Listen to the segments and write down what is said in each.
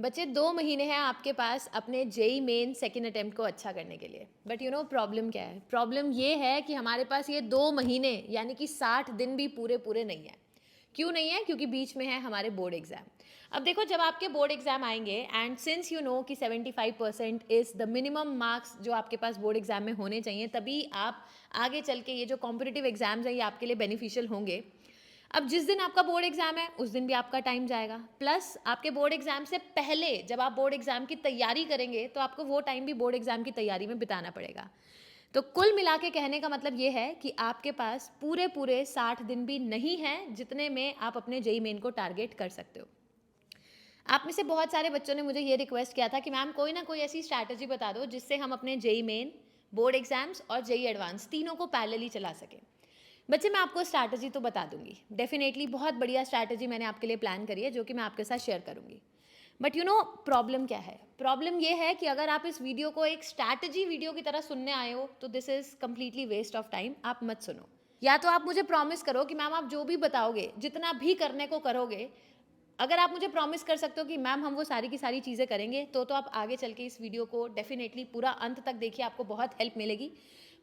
बच्चे 2 महीने हैं आपके पास अपने जेईई मेन सेकंड अटेम्प्ट को अच्छा करने के लिए। बट यू नो प्रॉब्लम क्या है? प्रॉब्लम ये है कि हमारे पास ये 2 महीने यानी कि 60 दिन भी पूरे नहीं है। क्यों नहीं है? क्योंकि बीच में है हमारे बोर्ड एग्जाम। अब देखो, जब आपके बोर्ड एग्जाम आएंगे एंड सिंस यू नो कि 75% इज द मिनिमम मार्क्स जो आपके पास बोर्ड एग्जाम में होने चाहिए, तभी आप आगे चल के ये जो कॉम्पिटिटिव एग्जाम्स हैं ये आपके लिए बेनिफिशियल होंगे। अब जिस दिन आपका बोर्ड एग्जाम है उस दिन भी आपका टाइम जाएगा, प्लस आपके बोर्ड एग्जाम से पहले जब आप बोर्ड एग्जाम की तैयारी करेंगे तो आपको वो टाइम भी बोर्ड एग्जाम की तैयारी में बिताना पड़ेगा। तो कुल मिला के कहने का मतलब ये है कि आपके पास पूरे 60 दिन भी नहीं है जितने में आप अपने जेईई मेन को टारगेट कर सकते हो। आप में से बहुत सारे बच्चों ने मुझे ये रिक्वेस्ट किया था कि मैम कोई ना कोई ऐसी स्ट्रैटेजी बता दो जिससे हम अपने जेईई मेन, बोर्ड एग्जाम्स और जेईई एडवांस तीनों को पैरेलली चला सकें। बच्चे, मैं आपको स्ट्रैटेजी तो बता दूंगी, डेफिनेटली बहुत बढ़िया स्ट्रैटेजी मैंने आपके लिए प्लान करी है जो कि मैं आपके साथ शेयर करूंगी। बट यू नो प्रॉब्लम क्या है? प्रॉब्लम ये है कि अगर आप इस वीडियो को एक स्ट्रैटेजी वीडियो की तरह सुनने आए हो तो this is completely waste of time. आप मत सुनो। या तो आप मुझे प्रॉमिस करो कि मैम आप जो भी बताओगे, जितना भी करने को करोगे, अगर आप मुझे प्रॉमिस कर सकते हो कि मैम हम वो सारी की सारी चीज़ें करेंगे, तो आप आगे चल के इस वीडियो को डेफिनेटली पूरा अंत तक देखिए, आपको बहुत हेल्प मिलेगी।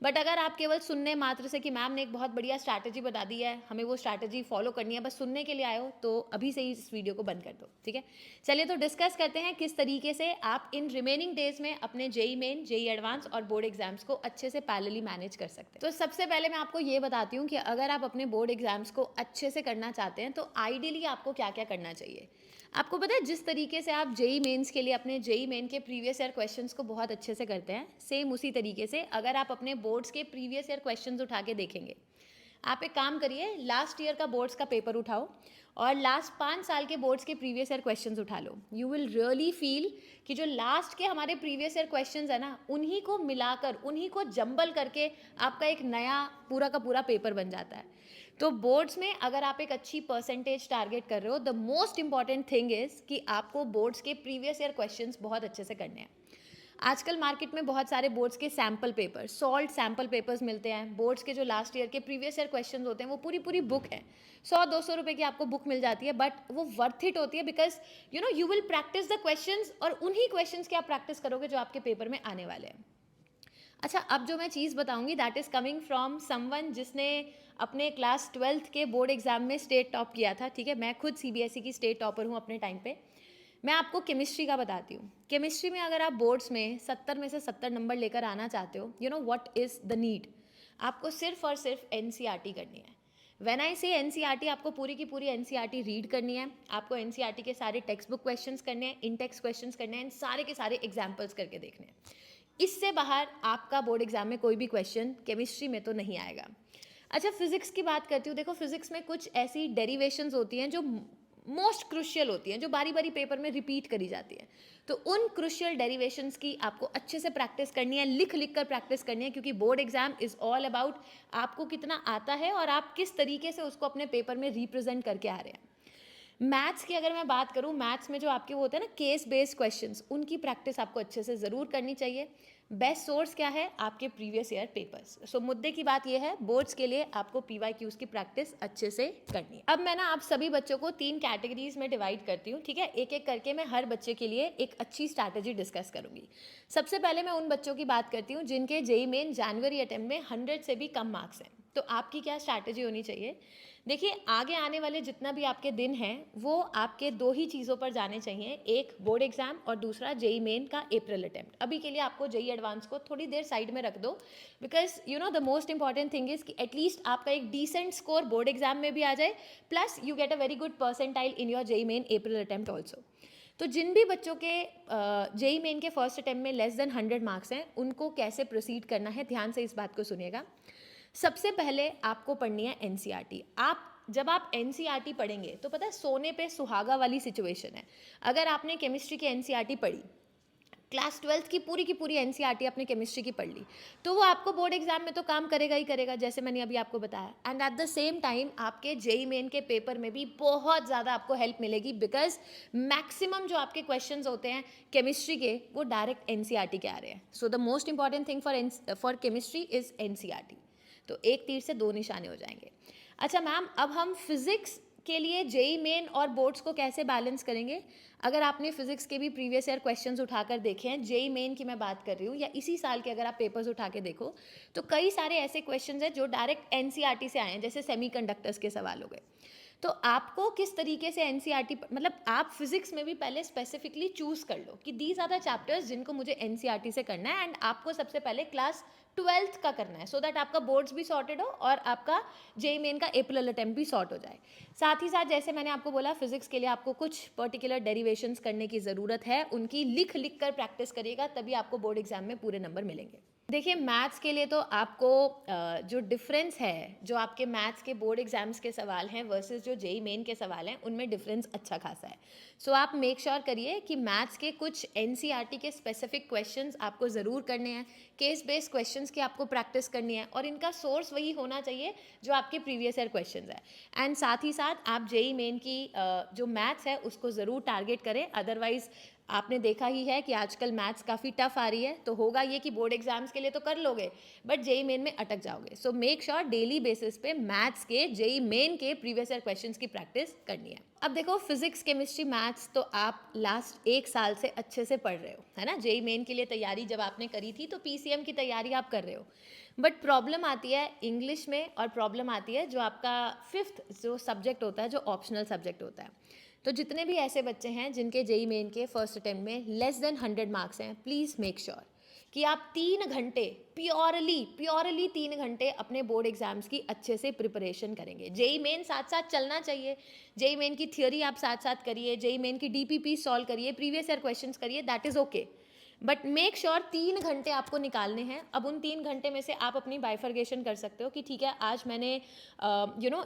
बट अगर आप केवल सुनने मात्र से कि मैम ने एक बहुत बढ़िया स्ट्रैटेजी बता दी है, हमें वो स्ट्रैटेजी फॉलो करनी है, बस सुनने के लिए आए हो, तो अभी से ही इस वीडियो को बंद कर दो, ठीक है? चलिए तो डिस्कस करते हैं किस तरीके से आप इन रिमेनिंग डेज में अपने जेईई मेन, जेईई एडवांस और बोर्ड एग्जाम्स को अच्छे से पैरेलली मैनेज कर सकते हैं। तो सबसे पहले मैं आपको ये बताती हूँ कि अगर आप अपने बोर्ड एग्जाम्स को अच्छे से करना चाहते हैं तो आइडियली आपको क्या क्या करना चाहिए। आपको पता है, जिस तरीके से आप जेईई मेंस के लिए अपने जेईई मेन के प्रीवियस ईयर क्वेश्चंस को बहुत अच्छे से करते हैं, सेम उसी तरीके से अगर आप अपने बोर्ड्स के प्रीवियस ईयर क्वेश्चंस उठा के देखेंगे। आप एक काम करिए, लास्ट ईयर का बोर्ड्स का पेपर उठाओ और लास्ट 5 साल के बोर्ड्स के प्रीवियस ईयर क्वेश्चंस उठा लो। यू विल रियली फील कि जो लास्ट के हमारे प्रीवियस ईयर क्वेश्चंस है ना, उन्हीं को मिलाकर, उन्हीं को जंबल करके आपका एक नया पूरा का पूरा पेपर बन जाता है। तो बोर्ड्स में अगर आप एक अच्छी परसेंटेज टारगेट कर रहे हो, the most important thing is कि आपको बोर्ड्स के प्रीवियस ईयर क्वेश्चंस बहुत अच्छे से करने हैं। आजकल मार्केट में बहुत सारे बोर्ड्स के sample paper, salt sample papers मिलते हैं। बोर्ड्स के जो लास्ट ईयर के प्रीवियस ईयर क्वेश्चन होते हैं वो पूरी बुक है, 100-200 रुपए की आपको बुक मिल जाती है, बट वो वर्थ इट होती है because you know you will practice the questions और उन्हीं क्वेश्चंस की आप प्रैक्टिस करोगे जो आपके पेपर में आने वाले हैं। अच्छा, अब जो मैं चीज़ बताऊंगी that is coming from someone जिसने अपने क्लास 12th के बोर्ड एग्जाम में स्टेट टॉप किया था, ठीक है? मैं खुद सीबीएसई की स्टेट टॉपर हूँ अपने टाइम पे। मैं आपको केमिस्ट्री का बताती हूँ। केमिस्ट्री में अगर आप बोर्ड्स में 70 में से 70 नंबर लेकर आना चाहते हो, you know what is the need? आपको सिर्फ और सिर्फ एनसीईआरटी करनी है। व्हेन आई से एनसीईआरटी, आपको पूरी की पूरी एनसीईआरटी रीड करनी है, आपको एनसीईआरटी के सारे टेक्स्ट बुक क्वेश्चंस करने हैं, इंटेक्स क्वेश्चंस करने हैं, सारे के सारे एग्जाम्पल्स करके देखने हैं। इससे बाहर आपका बोर्ड एग्जाम में कोई भी क्वेश्चन केमिस्ट्री में तो नहीं आएगा। अच्छा, फिजिक्स की बात करती हूँ। देखो, फिजिक्स में कुछ ऐसी डेरिवेशंस होती हैं जो मोस्ट क्रुशियल होती हैं, जो बारी बारी पेपर में रिपीट करी जाती है। तो उन क्रुशियल डेरिवेशंस की आपको अच्छे से प्रैक्टिस करनी है, लिख लिख कर प्रैक्टिस करनी है, क्योंकि board exam is all about आपको कितना आता है और आप किस तरीके से उसको अपने पेपर में रिप्रेजेंट करके आ रहे हैं। मैथ्स की अगर मैं बात करूं, मैथ्स में जो आपके वो होते हैं ना केस बेस्ड क्वेश्चंस, उनकी प्रैक्टिस आपको अच्छे से ज़रूर करनी चाहिए। बेस्ट सोर्स क्या है? आपके प्रीवियस ईयर पेपर्स। सो मुद्दे की बात यह है, बोर्ड्स के लिए आपको पीवाईक्यूज की प्रैक्टिस अच्छे से करनी है। अब मैं ना आप सभी बच्चों को 3 कैटेगरीज में डिवाइड करती हूँ, ठीक है? एक एक करके मैं हर बच्चे के लिए एक अच्छी स्ट्रैटेजी डिस्कस करूंगी। सबसे पहले मैं उन बच्चों की बात करती हूँ जिनके जेईई मेन जनवरी अटेम्प्ट में 100 से भी कम मार्क्स हैं। तो आपकी क्या स्ट्रैटेजी होनी चाहिए? देखिए, आगे आने वाले जितना भी आपके दिन हैं वो आपके 2 ही चीज़ों पर जाने चाहिए, एक बोर्ड एग्जाम और दूसरा जेईई मेन का अप्रैल अटेम्प्ट। अभी के लिए आपको जेईई एडवांस को थोड़ी देर साइड में रख दो, because you know the most important thing is कि एटलीस्ट आपका एक डिसेंट स्कोर बोर्ड एग्जाम में भी आ जाए, plus you get a very good percentile in your JEE main April attempt also. तो जिन भी बच्चों के जेईई मेन के फर्स्ट अटेम्प्ट में लेस देन 100 मार्क्स हैं, उनको कैसे प्रोसीड करना है, ध्यान से इस बात को सुनिएगा। सबसे पहले आपको पढ़नी है एनसीईआरटी। जब आप एनसीईआरटी पढ़ेंगे तो पता है सोने पे सुहागा वाली सिचुएशन है। अगर आपने केमिस्ट्री की एनसीईआरटी पढ़ी, क्लास 12th की पूरी एनसीईआरटी आपने केमिस्ट्री की पढ़ ली, तो वो आपको बोर्ड एग्जाम में तो काम करेगा ही करेगा, जैसे मैंने अभी आपको बताया। And at the same time आपके जेईई मेन के पेपर में भी बहुत ज़्यादा आपको हेल्प मिलेगी, बिकॉज मैक्सिमम जो आपके क्वेश्चंस होते हैं केमिस्ट्री के वो डायरेक्ट एनसीईआरटी के आ रहे हैं। So the most important thing for chemistry is NCERT. तो एक तीर से 2 निशाने हो जाएंगे। अच्छा मैम, अब हम फिजिक्स के लिए जेई मेन और बोर्ड्स को कैसे बैलेंस करेंगे? अगर आपने फिजिक्स के भी प्रीवियस ईयर क्वेश्चंस उठाकर देखे हैं, जेई मेन की मैं बात कर रही हूँ, या इसी साल के अगर आप पेपर्स उठा के देखो, तो कई सारे ऐसे क्वेश्चंस हैं जो डायरेक्ट एनसीईआरटी से आए हैं, जैसे सेमीकंडक्टर्स के सवाल हो गए। तो आपको किस तरीके से एनसीईआरटी, मतलब आप फिजिक्स में भी पहले स्पेसिफिकली चूज कर लो कि दीज आर द चैप्टर्स जिनको मुझे एनसीईआरटी से करना है, एंड आपको सबसे पहले क्लास 12th का करना है, सो दैट आपका बोर्ड्स भी सॉर्टेड हो और आपका जेई मेन का अप्रैल अटेम्प्ट भी सॉर्ट हो जाए। साथ ही साथ जैसे मैंने आपको बोला, फिजिक्स के लिए आपको कुछ पर्टिकुलर डेरिवेशंस करने की ज़रूरत है, उनकी लिख लिख कर प्रैक्टिस करिएगा, तभी आपको बोर्ड एग्जाम में पूरे नंबर मिलेंगे। देखिए, मैथ्स के लिए तो आपको जो डिफरेंस है, जो आपके मैथ्स के बोर्ड एग्जाम्स के सवाल हैं वर्सेस जो जेई मेन के सवाल हैं, उनमें डिफरेंस अच्छा खासा है। सो आप मेक श्योर करिए कि मैथ्स के कुछ एनसीईआरटी के स्पेसिफिक क्वेश्चंस आपको ज़रूर करने हैं, केस बेस्ड क्वेश्चंस की आपको प्रैक्टिस करनी है, और इनका सोर्स वही होना चाहिए जो आपके प्रीवियस ईयर क्वेश्चंस है। एंड साथ ही साथ आप जेई मेन की जो मैथ्स है उसको ज़रूर टारगेट करें, अदरवाइज आपने देखा ही है कि आजकल मैथ्स काफ़ी टफ आ रही है, तो होगा ये कि बोर्ड एग्जाम्स के लिए तो कर लोगे बट जेई मेन में अटक जाओगे। So make sure daily basis पे मैथ्स के, जेई मेन के प्रीवियस ईयर क्वेश्चंस की प्रैक्टिस करनी है। अब देखो, फिजिक्स, केमिस्ट्री, मैथ्स तो आप लास्ट 1 साल से अच्छे से पढ़ रहे हो, है ना। जेई मेन के लिए तैयारी जब आपने करी थी तो पीसीएम की तैयारी आप कर रहे हो, बट प्रॉब्लम आती है इंग्लिश में, और प्रॉब्लम आती है जो आपका 5th जो सब्जेक्ट होता है, जो ऑप्शनल सब्जेक्ट होता है। तो जितने भी ऐसे बच्चे हैं जिनके जेई मेन के फर्स्ट अटेम्प्ट में लेस देन 100 मार्क्स हैं, प्लीज़ मेक श्योर कि आप 3 घंटे प्योरली 3 घंटे अपने बोर्ड एग्जाम्स की अच्छे से प्रिपरेशन करेंगे। जेई मेन साथ साथ चलना चाहिए, जेई मेन की थियोरी आप साथ साथ करिए, जेई मेन की डीपीपी सॉल्व करिए, प्रीवियस ईयर क्वेश्चंस करिए, that is okay, but make sure 3 घंटे आपको निकालने हैं। अब उन 3 घंटे में से आप अपनी बाइफर्गेशन कर सकते हो कि ठीक है, आज मैंने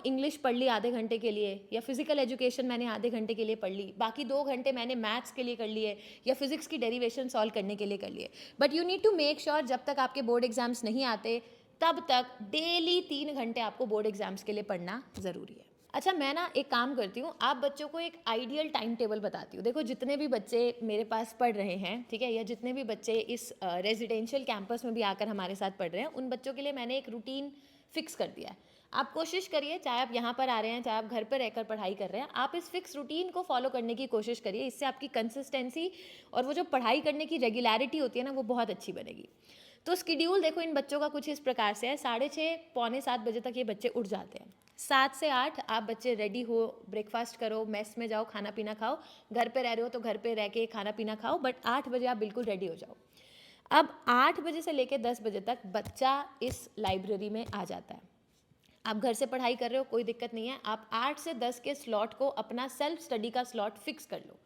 इंग्लिश पढ़ ली आधे घंटे के लिए, या फिजिकल एजुकेशन मैंने आधे घंटे के लिए पढ़ ली, बाकी 2 घंटे मैंने मैथ्स के लिए कर लिए या फिजिक्स की डेरिवेशन सॉल्व करने के लिए कर लिए। But you need to make sure जब तक आपके बोर्ड एग्जाम्स नहीं आते तब तक डेली 3 घंटे आपको बोर्ड एग्जाम्स के लिए पढ़ना ज़रूरी है। अच्छा, मैं ना एक काम करती हूँ, आप बच्चों को एक आइडियल टाइम टेबल बताती हूँ। देखो, जितने भी बच्चे मेरे पास पढ़ रहे हैं, ठीक है, या जितने भी बच्चे इस रेजिडेंशियल कैंपस में भी आकर हमारे साथ पढ़ रहे हैं, उन बच्चों के लिए मैंने एक रूटीन फिक्स कर दिया है। आप कोशिश करिए, चाहे आप यहाँ पर आ रहे हैं, चाहे आप घर पर रहकर पढ़ाई कर रहे हैं, आप इस फिक्स रूटीन को फॉलो करने की कोशिश करिए। इससे आपकी कंसिस्टेंसी और वो जो पढ़ाई करने की रेगुलरिटी होती है ना, वो बहुत अच्छी बनेगी। तो स्केड्यूल देखो इन बच्चों का कुछ इस प्रकार से है, 6:30 पौने 7 बजे तक ये बच्चे उठ जाते हैं। 7 से 8 आप बच्चे रेडी हो, ब्रेकफास्ट करो, मेस में जाओ, खाना पीना खाओ, घर पे रह रहे हो तो घर पे रह के खाना पीना खाओ, बट 8 बजे आप बिल्कुल रेडी हो जाओ। अब 8 बजे से लेकर 10 बजे तक बच्चा इस लाइब्रेरी में आ जाता है। आप घर से पढ़ाई कर रहे हो, कोई दिक्कत नहीं है, आप 8 से 10 के स्लॉट को अपना सेल्फ स्टडी का स्लॉट फिक्स कर लो,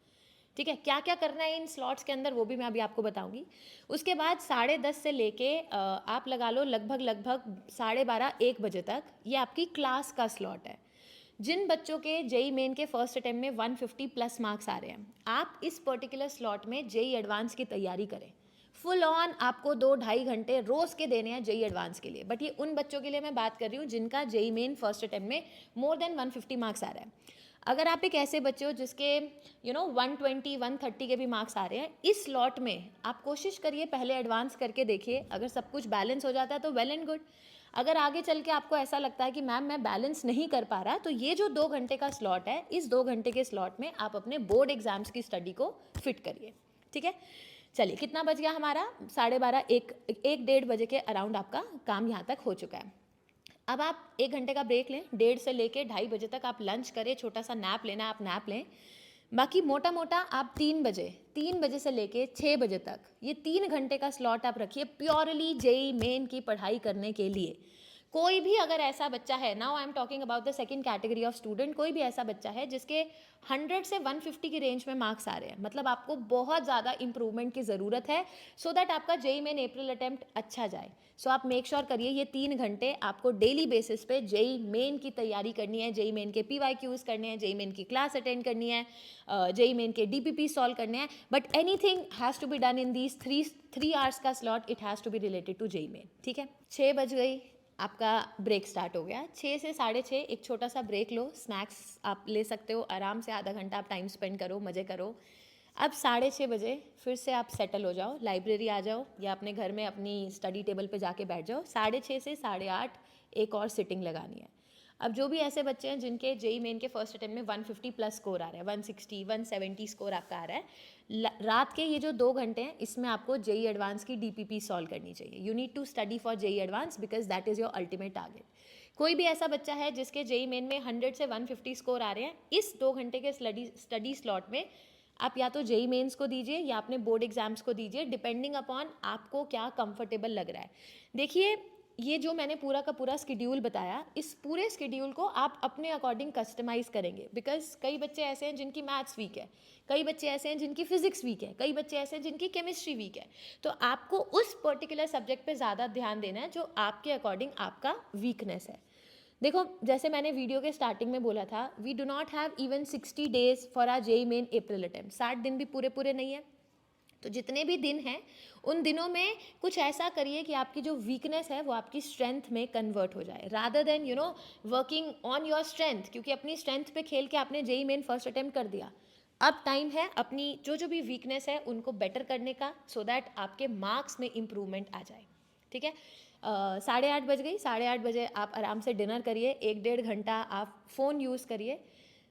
ठीक है। क्या क्या करना है इन स्लॉट्स के अंदर वो भी मैं अभी आपको बताऊंगी। उसके बाद 10:30 से लेके आप लगा लो लगभग 12:30-1 बजे तक ये आपकी क्लास का स्लॉट है। जिन बच्चों के जेई मेन के फर्स्ट अटेम्प्ट में 150 प्लस मार्क्स आ रहे हैं, आप इस पर्टिकुलर स्लॉट में जेई एडवांस की तैयारी करें। फुल ऑन आपको 2-2.5 घंटे रोज के देने हैं जेई एडवांस के लिए, बट ये उन बच्चों के लिए मैं बात कर रही हूँ जिनका जेई मेन फर्स्ट अटेम्प्ट में मोर देन 150 मार्क्स आ रहा है। अगर आप एक ऐसे बच्चे हो जिसके 120-130 के भी मार्क्स आ रहे हैं, इस स्लॉट में आप कोशिश करिए पहले एडवांस करके देखिए, अगर सब कुछ बैलेंस हो जाता है तो वेल एंड गुड। अगर आगे चल के आपको ऐसा लगता है कि मैम मैं बैलेंस नहीं कर पा रहा, तो ये जो 2 घंटे का स्लॉट है, इस 2 घंटे के स्लॉट में आप अपने बोर्ड एग्जाम्स की स्टडी को फिट करिए, ठीक है। चलिए, कितना बज गया हमारा? 12:30, 1-1:30 बजे के अराउंड आपका काम यहाँ तक हो चुका है। अब आप 1 घंटे का ब्रेक लें, 1:30 से लेके 2:30 बजे तक आप लंच करें, छोटा सा नैप लेना आप नैप लें। बाकी मोटा मोटा आप 3 बजे से लेके 6 बजे तक ये 3 घंटे का स्लॉट आप रखिए प्योरली जेई मेन की पढ़ाई करने के लिए। कोई भी अगर ऐसा बच्चा है, now I am talking about the second category of student, कोई भी ऐसा बच्चा है जिसके 100 से 150 की रेंज में मार्क्स आ रहे हैं, मतलब आपको बहुत ज़्यादा इंप्रूवमेंट की ज़रूरत है, सो दैट आपका जेई मेन अप्रैल अटेम्प्ट अच्छा जाए। सो आप मेक श्योर करिए ये 3 घंटे आपको डेली बेसिस पे जेई मेन की तैयारी करनी है, जेई मेन के PYQs करने हैं, जेई मेन की क्लास अटेंड करनी है, जेई मेन के DPP सॉल्व करने हैं, but anything has to be done in these 3 hours का slot, it has to be related to JEE Main, ठीक है। 6 बज गई, आपका ब्रेक स्टार्ट हो गया। 6 से 6:30 एक छोटा सा ब्रेक लो, स्नैक्स आप ले सकते हो, आराम से आधा घंटा आप टाइम स्पेंड करो, मज़े करो। अब 6:30 बजे फिर से आप सेटल हो जाओ, लाइब्रेरी आ जाओ या अपने घर में अपनी स्टडी टेबल पे जाके बैठ जाओ। 6:30 से 8:30 एक और सिटिंग लगानी है। अब जो भी ऐसे बच्चे हैं जिनके जेई मेन के फर्स्ट अटेम्प्ट में 150 प्लस स्कोर आ रहा है, 160 170 स्कोर आपका आ रहा है, रात के ये जो 2 घंटे हैं इसमें आपको जेई एडवांस की डीपीपी सॉल्व करनी चाहिए. You need to study for JEE advance because that is your ultimate target. कोई भी ऐसा बच्चा है जिसके जेई मेन में 100 से 150 स्कोर आ रहे हैं, इस 2 घंटे के स्टडी स्लॉट में आप या तो जेई मेन्स को दीजिए या अपने बोर्ड एग्जाम्स को दीजिए, डिपेंडिंग अपॉन आपको क्या कंफर्टेबल लग रहा है. देखिए, ये जो मैंने पूरा का पूरा स्केड्यूल बताया, इस पूरे स्केड्यूल को आप अपने अकॉर्डिंग कस्टमाइज़ करेंगे. बिकॉज कई बच्चे ऐसे हैं जिनकी मैथ्स वीक है, कई बच्चे ऐसे हैं जिनकी फिजिक्स वीक है, कई बच्चे ऐसे हैं जिनकी केमिस्ट्री वीक है. तो आपको उस पर्टिकुलर सब्जेक्ट पे ज़्यादा ध्यान देना है जो आपके अकॉर्डिंग आपका वीकनेस है. देखो, जैसे मैंने वीडियो के स्टार्टिंग में बोला था, we do not have even 60 days for our JEE main April attempt. 60 दिन भी पूरे पूरे नहीं है. तो जितने भी दिन हैं उन दिनों में कुछ ऐसा करिए कि आपकी जो वीकनेस है वो आपकी स्ट्रेंथ में कन्वर्ट हो जाए, rather than working on your strength. क्योंकि अपनी स्ट्रेंथ पे खेल के आपने जेई मेन फर्स्ट अटेम्प्ट कर दिया. अब टाइम है अपनी जो भी वीकनेस है उनको बेटर करने का, सो दैट आपके मार्क्स में इम्प्रूवमेंट आ जाए. ठीक है, 8:30 बज गई. 8:30 बजे आप आराम से डिनर करिए, 1-1.5 घंटा आप फ़ोन यूज़ करिए,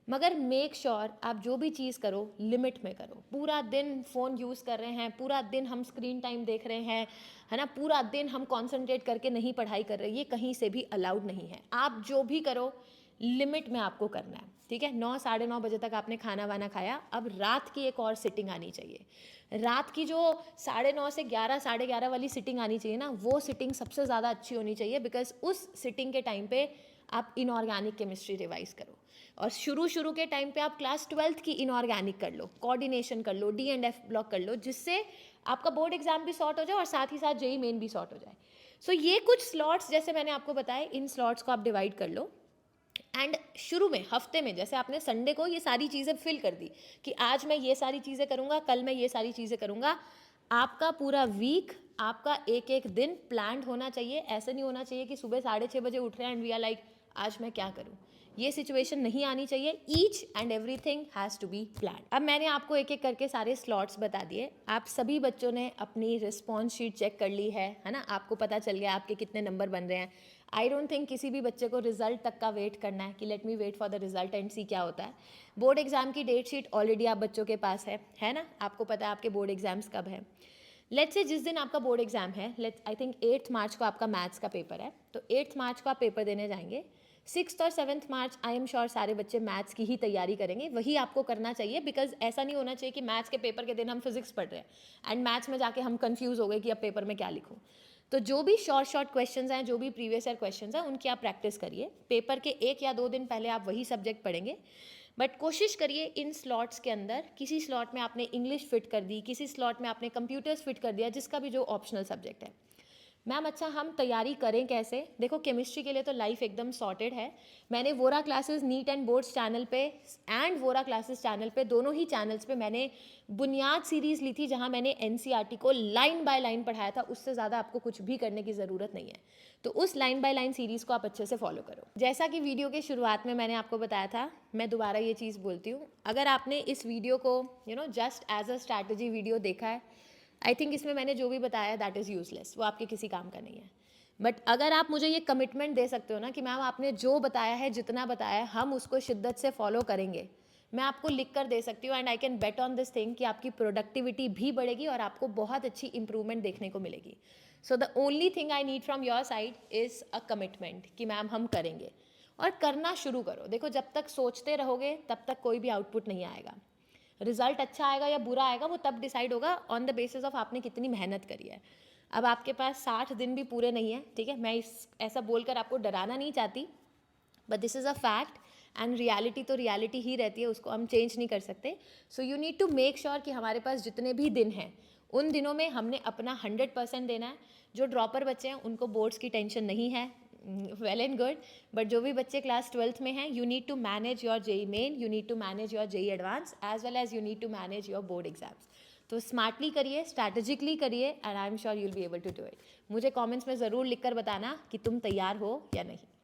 मगर मेक श्योर आप जो भी चीज़ करो लिमिट में करो. पूरा दिन फ़ोन यूज़ कर रहे हैं, पूरा दिन हम स्क्रीन टाइम देख रहे हैं, है ना, पूरा दिन हम कॉन्सेंट्रेट करके नहीं पढ़ाई कर रहे, ये कहीं से भी अलाउड नहीं है. आप जो भी करो लिमिट में आपको करना है. ठीक है, 9 साढ़े 9 बजे तक आपने खाना वाना खाया, अब रात की एक और सिटिंग आनी चाहिए. रात की जो 9:30 से 11 साढ़े 11 वाली सिटिंग आनी चाहिए ना, वो सिटिंग सबसे ज़्यादा अच्छी होनी चाहिए. बिकॉज उस सिटिंग के टाइम पे आप इनऑर्गेनिक केमिस्ट्री रिवाइज करो, और शुरू के टाइम पे आप क्लास 12th की इनऑर्गेनिक कर लो, कोऑर्डिनेशन कर लो, D&F ब्लॉक कर लो, जिससे आपका बोर्ड एग्जाम भी सॉर्ट हो जाए और साथ ही साथ जेई मेन भी सॉर्ट हो जाए. सो ये कुछ स्लॉट्स जैसे मैंने आपको बताया, इन स्लॉट्स को आप डिवाइड कर लो. एंड शुरू में हफ्ते में जैसे आपने संडे को ये सारी चीज़ें फिल कर दी कि आज मैं ये सारी चीज़ें करूँगा, कल मैं ये सारी चीज़ें करूँगा. आपका पूरा वीक, आपका एक एक दिन प्लान्ड होना चाहिए. ऐसे नहीं होना चाहिए कि सुबह 6:30 बजे उठ रहे हैं एंड वी आर लाइक आज मैं क्या करूँ. ये सिचुएशन नहीं आनी चाहिए. Each and everything has to be plan. अब मैंने आपको एक एक करके सारे स्लॉट्स बता दिए. आप सभी बच्चों ने अपनी रिस्पॉन्स शीट चेक कर ली है ना, आपको पता चल गया आपके कितने नंबर बन रहे हैं. आई डोंट थिंक किसी भी बच्चे को रिजल्ट तक का वेट करना है कि let me wait for the result and see क्या होता है. बोर्ड एग्जाम की डेट शीट ऑलरेडी आप बच्चों के पास है ना, आपको पता है आपके बोर्ड एग्जाम्स कब है. लेट्स से जिस दिन आपका बोर्ड एग्जाम है, आई थिंक 8 मार्च को आपका मैथ्स का पेपर है, तो 8 मार्च को आप पेपर देने जाएंगे. 6 और 7 मार्च आई एम श्योर सारे बच्चे मैथ्स की ही तैयारी करेंगे. वही आपको करना चाहिए, बिकॉज ऐसा नहीं होना चाहिए कि मैथ्स के पेपर के दिन हम फिजिक्स पढ़ रहे हैं एंड मैथ्स में जाके हम कंफ्यूज हो गए कि अब पेपर में क्या लिखूं. तो जो भी शॉर्ट क्वेश्चंस हैं, जो भी प्रीवियस ईयर क्वेश्चंस हैं, उनकी आप प्रैक्टिस करिए. पेपर के 1 या 2 दिन पहले आप वही सब्जेक्ट पढ़ेंगे. बट कोशिश करिए इन स्लॉट्स के अंदर, किसी स्लॉट में आपने इंग्लिश फिट कर दी, किसी स्लॉट में आपने कंप्यूटर्स फिट कर दिया, जिसका भी जो ऑप्शनल सब्जेक्ट है. मैम अच्छा हम तैयारी करें कैसे? देखो, केमिस्ट्री के लिए तो लाइफ एकदम सॉर्टेड है. मैंने Vora classes neat and boards channel पे एंड वोरा क्लासेस चैनल पे, दोनों ही चैनल्स पे मैंने बुनियाद सीरीज़ ली थी, जहां मैंने एनसीईआरटी को लाइन बाय लाइन पढ़ाया था. उससे ज़्यादा आपको कुछ भी करने की ज़रूरत नहीं है. तो उस लाइन बाय लाइन सीरीज़ को आप अच्छे से फॉलो करो. जैसा कि वीडियो के शुरुआत में मैंने आपको बताया था, मैं दोबारा ये चीज़ बोलती हूँ, अगर आपने इस वीडियो को just as a strategy video देखा है, आई थिंक इसमें मैंने जो भी बताया दैट इज़ यूजलेस, वो आपके किसी काम का नहीं है. बट अगर आप मुझे ये कमिटमेंट दे सकते हो ना कि मैम आपने जो बताया है, जितना बताया है, हम उसको शिद्दत से फॉलो करेंगे, मैं आपको लिख कर दे सकती हूँ and I can bet on this thing कि आपकी प्रोडक्टिविटी भी बढ़ेगी और आपको बहुत अच्छी इंप्रूवमेंट देखने को मिलेगी. So the only thing I need from your side is a commitment कि मैम हम करेंगे, और करना शुरू करो. देखो, जब तक सोचते रहोगे तब तक कोई भी आउटपुट नहीं आएगा. रिजल्ट अच्छा आएगा या बुरा आएगा वो तब डिसाइड होगा ऑन द बेसिस ऑफ आपने कितनी मेहनत करी है. अब आपके पास 60 दिन भी पूरे नहीं है, ठीक है, मैं ऐसा बोलकर आपको डराना नहीं चाहती, but this is a fact and reality तो रियलिटी ही रहती है, उसको हम चेंज नहीं कर सकते. So you need to make sure कि हमारे पास जितने भी दिन हैं उन दिनों में हमने अपना 100% देना है. जो ड्रॉपर बच्चे हैं उनको बोर्ड्स की टेंशन नहीं है, वेल एंड गुड. बट जो भी बच्चे क्लास 12th में हैं, you need to manage your JEE main, you need to manage your JEE advance, as well as you need to manage your board exams. तो smartly करिए, strategically करिए, and I am sure you will be able to do it. मुझे comments में ज़रूर लिखकर बताना कि तुम तैयार हो या नहीं.